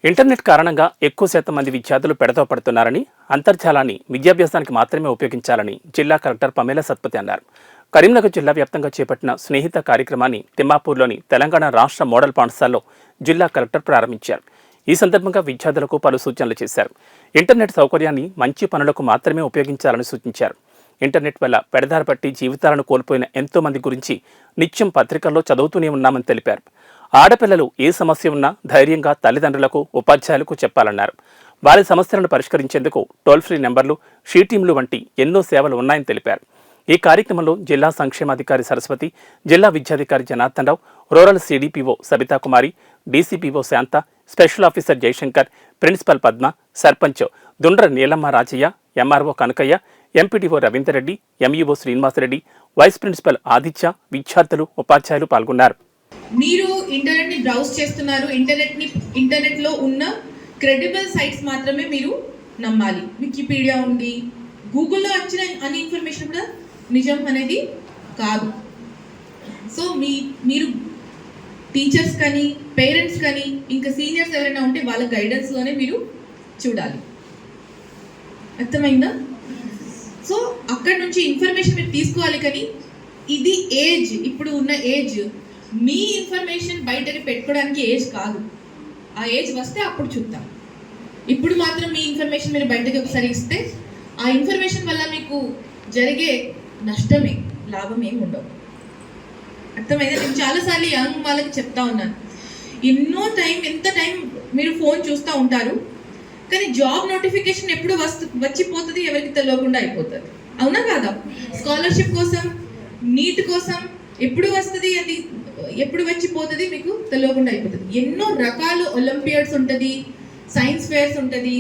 Internet కారణంగా ఎక్కువ శాతం మంది విద్యార్థులు పెడతో పడుతున్నారని, అంతర్జాలాన్ని విద్యాభ్యాసానికి మాత్రమే ఉపయోగించాలని జిల్లా కలెక్టర్ పమేలా సత్పతి అన్నారు. కరీంనగర్ జిల్లా వ్యాప్తంగా చేపట్టిన స్నేహిత కార్యక్రమాన్ని తిమ్మాపూర్లోని తెలంగాణ రాష్ట్ర మోడల్ పాఠశాలలో జిల్లా కలెక్టర్ ప్రారంభించారు. ఈ సందర్భంగా విద్యార్థులకు పలు సూచనలు చేశారు. ఇంటర్నెట్ సౌకర్యాన్ని మంచి పనులకు మాత్రమే ఉపయోగించాలని సూచించారు. ఇంటర్నెట్ వల్ల పెడదార పట్టి జీవితాలను కోల్పోయిన ఎంతో మంది గురించి నిత్యం పత్రికల్లో చదువుతూనే ఉన్నామని తెలిపారు. ఆడపిల్లలు ఏ సమస్య ఉన్నా ధైర్యంగా తల్లిదండ్రులకు, ఉపాధ్యాయులకు చెప్పాలన్నారు. వారి సమస్యలను పరిష్కరించేందుకు టోల్ ఫ్రీ నెంబర్లు, షీ టీంలు వంటి ఎన్నో సేవలు ఉన్నాయని తెలిపారు. ఈ కార్యక్రమంలో జిల్లా సంక్షేమాధికారి సరస్వతి, జిల్లా విద్యాధికారి Janardhan Rao, rural CDPO Sabitha Kumari, DCPO Shanta, special officer Jayashankar, principal Padma, sarpanch Dundra Neelamma Rajaiah, MRO Kanakaiah, MPDO Ravinder Reddy, MEO Srinivasa Reddy, vice principal Aditya, విద్యార్థులు, ఉపాధ్యాయులు పాల్గొన్నారు. మీరు ఇంటర్నెట్ ని బ్రౌజ్ చేస్తున్నారు. ఇంటర్నెట్ లో ఉన్న క్రెడిబుల్ సైట్స్ మాత్రమే మీరు నమ్మాలి. వికీపీడియా ఉంది, గూగుల్లో వచ్చిన అన్ని ఇన్ఫర్మేషన్ కూడా నిజం అనేది కాదు. సో మీరు టీచర్స్ కానీ, పేరెంట్స్ కానీ, ఇంకా సీనియర్స్ ఎవరైనా ఉంటే వాళ్ళ గైడెన్స్లోనే మీరు చూడాలి. అర్థమైందా? సో అక్కడ నుంచి ఇన్ఫర్మేషన్ మీరు తీసుకోవాలి. కానీ ఇది ఏజ్, ఇప్పుడు ఉన్న ఏజ్ మీ ఇన్ఫర్మేషన్ బయటకి పెట్టుకోవడానికి ఏజ్ కాదు. ఆ ఏజ్ వస్తే అప్పుడు చూద్దాం. ఇప్పుడు మాత్రం మీ ఇన్ఫర్మేషన్ మీరు బయటకి ఒకసారి ఇస్తే ఆ ఇన్ఫర్మేషన్ వల్ల మీకు జరిగే నష్టమే, లాభం ఏమి ఉండవు. అర్థమైందా? నేను చాలాసార్లు యంగ్ వాళ్ళకి చెప్తా ఉన్నాను, ఎంత టైం మీరు ఫోన్ చూస్తూ ఉంటారు, కానీ జాబ్ నోటిఫికేషన్ ఎప్పుడు వచ్చిపోతుంది ఎవరికి తెలియకుండా అయిపోతుంది. అవునా కాదా? స్కాలర్షిప్ కోసం, నీట్ కోసం ఎప్పుడు వస్తుంది, అది ఎప్పుడు వచ్చిపోతుంది మీకు తెలియకుండా అయిపోతుంది. ఎన్నో రకాలు ఒలింపియాడ్స్ ఉంటుంది, సైన్స్ ఫేర్స్ ఉంటుంది,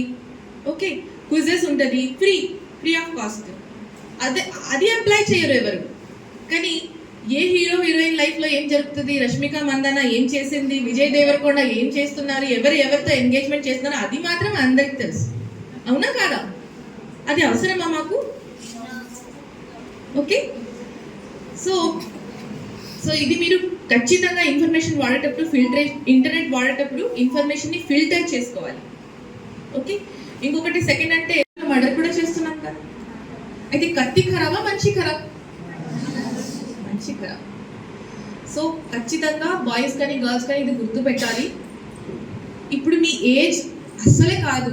ఓకే, క్విజెస్ ఉంటుంది, ఫ్రీ ఆఫ్ కాస్ట్. అది అప్లై చేయరు ఎవరు. కానీ ఏ హీరో హీరోయిన్ లైఫ్లో ఏం జరుగుతుంది, రష్మిక మందాన ఏం చేసింది, విజయ్ దేవరకొండ ఏం చేస్తున్నారు, ఎవరితో ఎంగేజ్మెంట్ చేస్తున్నారు, అది మాత్రం అందరికి తెలుసు. అవునా కాదా? అది అవసరమా మాకు? ఓకే, సో ఇది మీరు ఖచ్చితంగా ఇన్ఫర్మేషన్ వాడేటప్పుడు ఇంటర్నెట్ వాడేటప్పుడు ఇన్ఫర్మేషన్ని ఫిల్టర్ చేసుకోవాలి. ఓకే, ఇంకొకటి సెకండ్ అంటే మర్డర్ కూడా చేస్తున్నాం కదా. అయితే కత్తి ఖరాబా, మంచి ఖరాబ్? మంచి ఖరాబ్. సో ఖచ్చితంగా బాయ్స్ కానీ గర్ల్స్ కానీ ఇది గుర్తు పెట్టాలి. ఇప్పుడు మీ ఏజ్ అస్సలే కాదు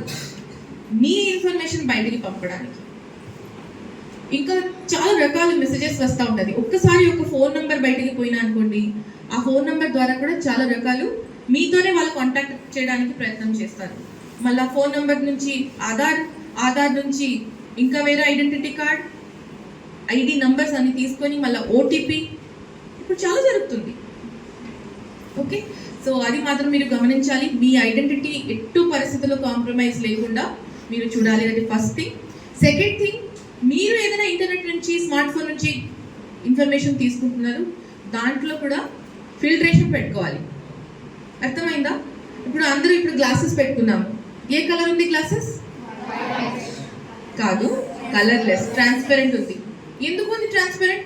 మీ ఇన్ఫర్మేషన్ బయటికి పంపడానికి. ఇంకా చాలా రకాల మెసేజెస్ వస్తూ ఉంటుంది. ఒక్కసారి ఒక ఫోన్ నెంబర్ బయటికి పోయినా అనుకోండి, ఆ ఫోన్ నెంబర్ ద్వారా కూడా చాలా రకాలు మీతోనే వాళ్ళు కాంటాక్ట్ చేయడానికి ప్రయత్నం చేస్తారు. మళ్ళీ ఫోన్ నెంబర్ నుంచి ఆధార్ నుంచి ఇంకా వేరే ఐడెంటిటీ కార్డ్, ఐడి నంబర్స్ అన్ని తీసుకొని మళ్ళీ ఓటీపీ, ఇప్పుడు చాలా జరుగుతుంది. ఓకే, సో అది మాత్రం మీరు గమనించాలి. మీ ఐడెంటిటీ ఎటు పరిస్థితుల్లో కాంప్రమైజ్ లేకుండా మీరు చూడాలి. అది ఫస్ట్ థింగ్. సెకండ్ థింగ్, మీరు ఏదైనా ఇంటర్నెట్ నుంచి, స్మార్ట్ ఫోన్ నుంచి ఇన్ఫర్మేషన్ తీసుకుంటున్నారు, దాంట్లో కూడా ఫిల్టరేషన్ పెట్టుకోవాలి. అర్థమైందా? ఇప్పుడు గ్లాసెస్ పెట్టుకున్నాము. ఏ కలర్ ఉంది గ్లాసెస్? కాదు, కలర్లెస్, ట్రాన్స్పరెంట్ ఉంది. ఎందుకు ఉంది ట్రాన్స్పరెంట్?